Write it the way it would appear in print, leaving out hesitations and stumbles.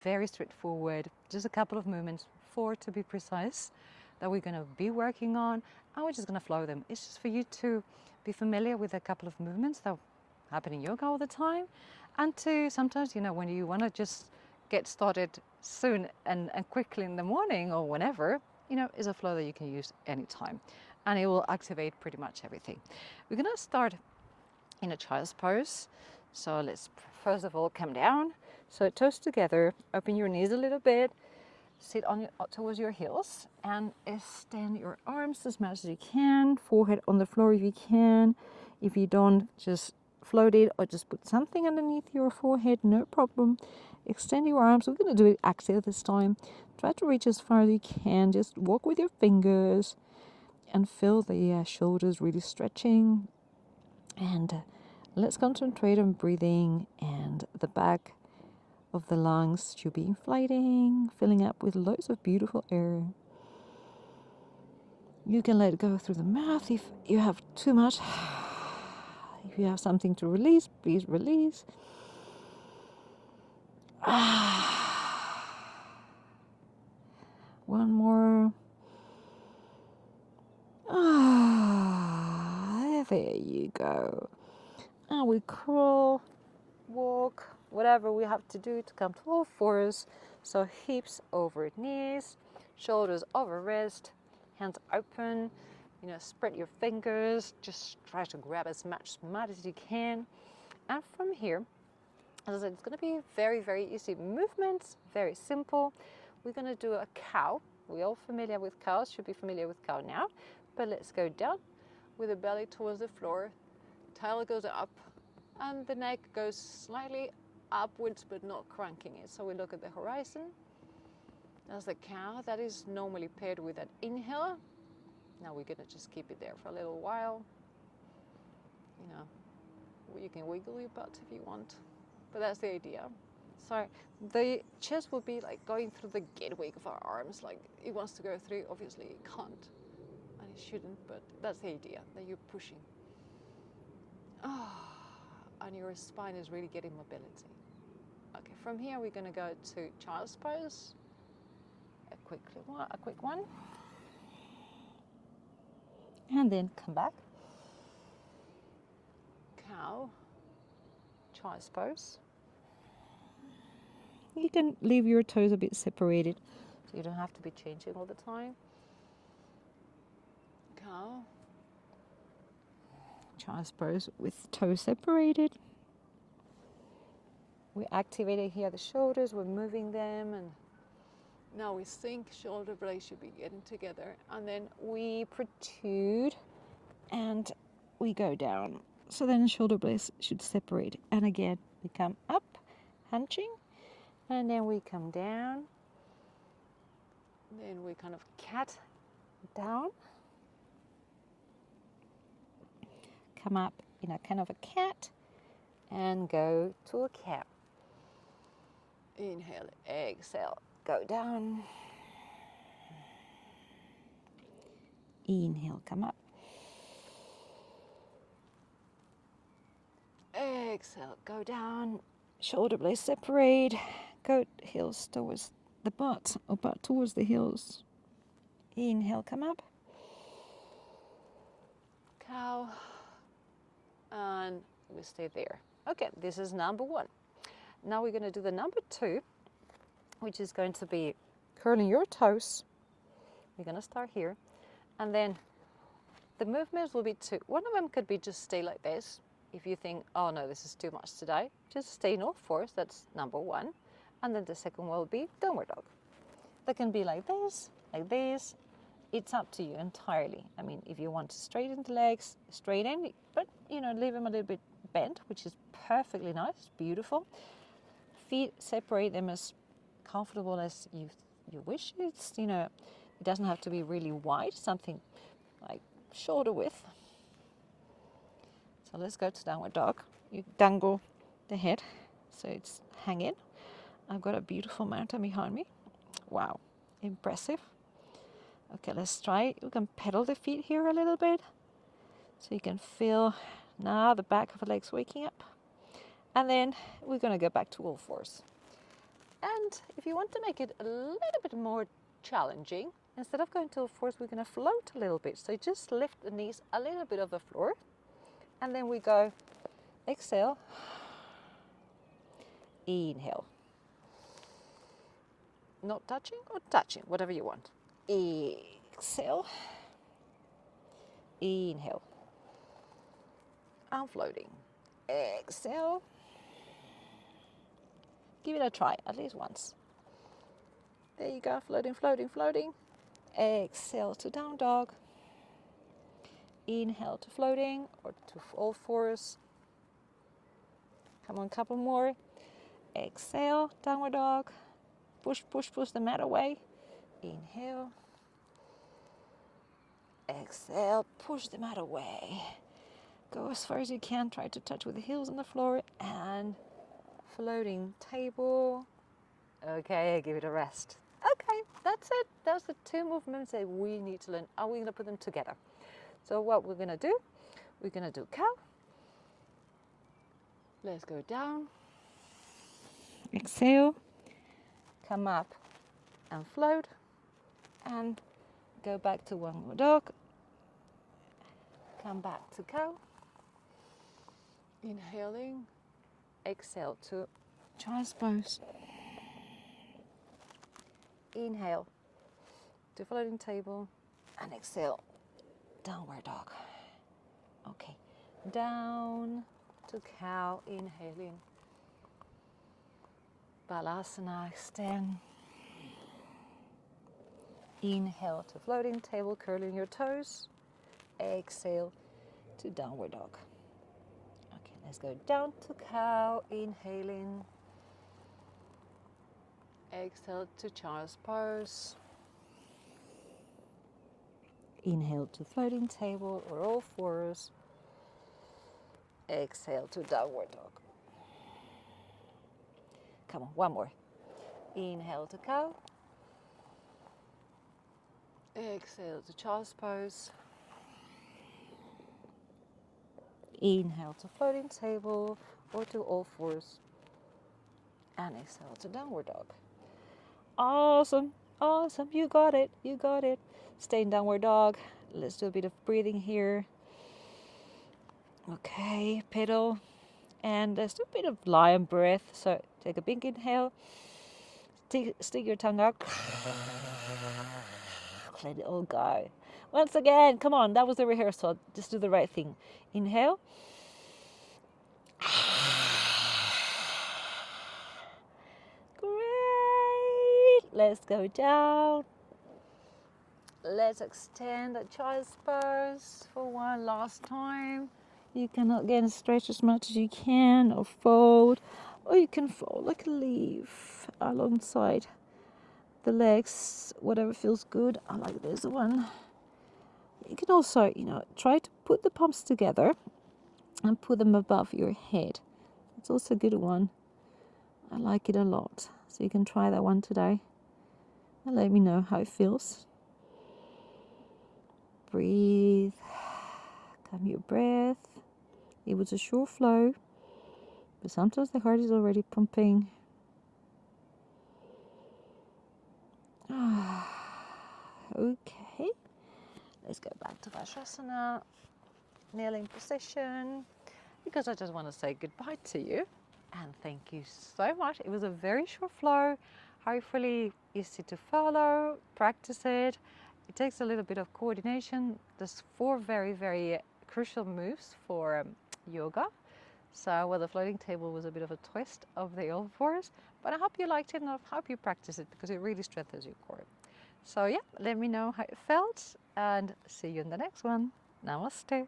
very straightforward, just a couple of movements, 4 to be precise, that we're going to be working on, and we're just going to flow them. It's just for you to be familiar with a couple of movements that happen in yoga all the time, and to sometimes, when you want to just get started soon and quickly in the morning or whenever, is a flow that you can use anytime, and it will activate pretty much everything. We're going to start in a child's pose. So let's first of all come down. So toes together, open your knees a little bit, sit towards your heels, and extend your arms as much as you can, forehead on the floor if you can. If you don't, just float it or just put something underneath your forehead, no problem. Extend your arms. We're going to do it axial this time. Try to reach as far as you can. Just walk with your fingers and feel the shoulders really stretching. And let's concentrate on breathing, and the back of the lungs should be inflating, filling up with loads of beautiful air. You can let it go through the mouth if you have too much. If you have something to release, please release. One more. There you go. And we crawl, walk, whatever we have to do to come to all fours. So hips over knees, shoulders over wrist, hands open. Spread your fingers. Just try to grab as much mat as you can. And from here, as I said, it's going to be very, very easy movements, very simple. We're going to do a cow. We're all familiar with cows, should be familiar with cow now. But let's go down with the belly towards the floor. Tail goes up and the neck goes slightly upwards but not cranking it. So we look at the horizon. That's the cow. That is normally paired with an inhale. Now we're going to just keep it there for a little while. You can wiggle your butt if you want, but that's the idea. So the chest will be like going through the gateway of our arms, like it wants to go through. Obviously it can't and it shouldn't, but that's the idea, that you're pushing. And your spine is really getting mobility. Okay, from here we're going to go to child's pose. A quick one. And then come back. Cow. Child's pose. You can leave your toes a bit separated, so you don't have to be changing all the time. Cow. Child's pose with toes separated. We're activating here the shoulders, we're moving them, and now we sink, shoulder blades should be getting together, and then we protrude and we go down. So then the shoulder blades should separate, and again we come up, hunching, and then we come down. Then we kind of cat down. Come up in a kind of a cat and go to a cow. Inhale, exhale, go down. Inhale, come up. Exhale, go down. Shoulder blades separate. Go heels towards the butt, or butt towards the heels. Inhale, come up. Cow. And we stay there. Okay, this is number 1. Now we're going to do the number 2, which is going to be curling your toes. We're going to start here. And then the movements will be 2. One of them could be just stay like this. If you think, oh no, this is too much today, just stay in all fours. That's number 1. And then the second will be downward dog. That can be like this, like this. It's up to you entirely. I mean, if you want to straighten the legs, straighten, but leave them a little bit bent, which is perfectly nice, beautiful. Feet, separate them as comfortable as you wish. It's, it doesn't have to be really wide, something like shoulder width. So let's go to downward dog. You dangle the head so it's hanging. I've got a beautiful mountain behind me. Wow, impressive. Okay, let's try. You can pedal the feet here a little bit. So you can feel now the back of the legs waking up. And then we're going to go back to all fours. And if you want to make it a little bit more challenging, instead of going to all fours, we're going to float a little bit. So just lift the knees a little bit off the floor. And then we go, exhale, inhale. Not touching or touching, whatever you want. Exhale, inhale. I'm floating. Exhale. Give it a try, at least once. There you go, floating, floating, floating. Exhale to down dog. Inhale to floating or to all fours. Come on, couple more. Exhale, downward dog. Push, push, push the mat away. Inhale. Exhale, push the mat away. Go as far as you can, try to touch with the heels on the floor and floating table. Okay, give it a rest. Okay, that's it. Those are the two movements that we need to learn. Are we going to put them together? So what we're going to do, we're going to do cow. Let's go down. Exhale. Come up and float. And go back to one more dog. Come back to cow. Inhaling. Exhale to child's pose. Inhale to floating table and exhale, downward dog. Okay, down to cow, inhaling. Balasana, extend. Inhale to floating table, curling your toes. Exhale to downward dog. Okay, let's go down to cow, inhaling. Exhale to child's pose. Inhale to floating table or all fours. Exhale to downward dog. Come on, one more. Inhale to cow. Exhale to child's pose. Inhale to floating table or to all fours. And exhale to downward dog. Awesome, awesome, you got it, you got it. Stay in downward dog. Let's do a bit of breathing here. Okay, pedal. And let's do a bit of lion breath. So take a big inhale. Stick your tongue out. Let it all go. Once again, come on, that was the rehearsal. Just do the right thing. Inhale. Let's go down. Let's extend the child's pose for one last time. You can again stretch as much as you can or fold, or you can fold like a leaf alongside the legs, whatever feels good. I like this one. You can also, try to put the palms together and put them above your head. It's also a good one. I like it a lot. So you can try that one today. And let me know how it feels. Breathe. Calm your breath. It was a short flow, but sometimes the heart is already pumping. Okay. Let's go back to Vajrasana. Kneeling position. Because I just want to say goodbye to you. And thank you so much. It was a very short flow. Hopefully easy to follow, practice it. It takes a little bit of coordination. There's 4 very, very crucial moves for yoga. So the floating table was a bit of a twist of the all fours, but I hope you liked it and I hope you practice it because it really strengthens your core. So yeah, let me know how it felt and see you in the next one. Namaste.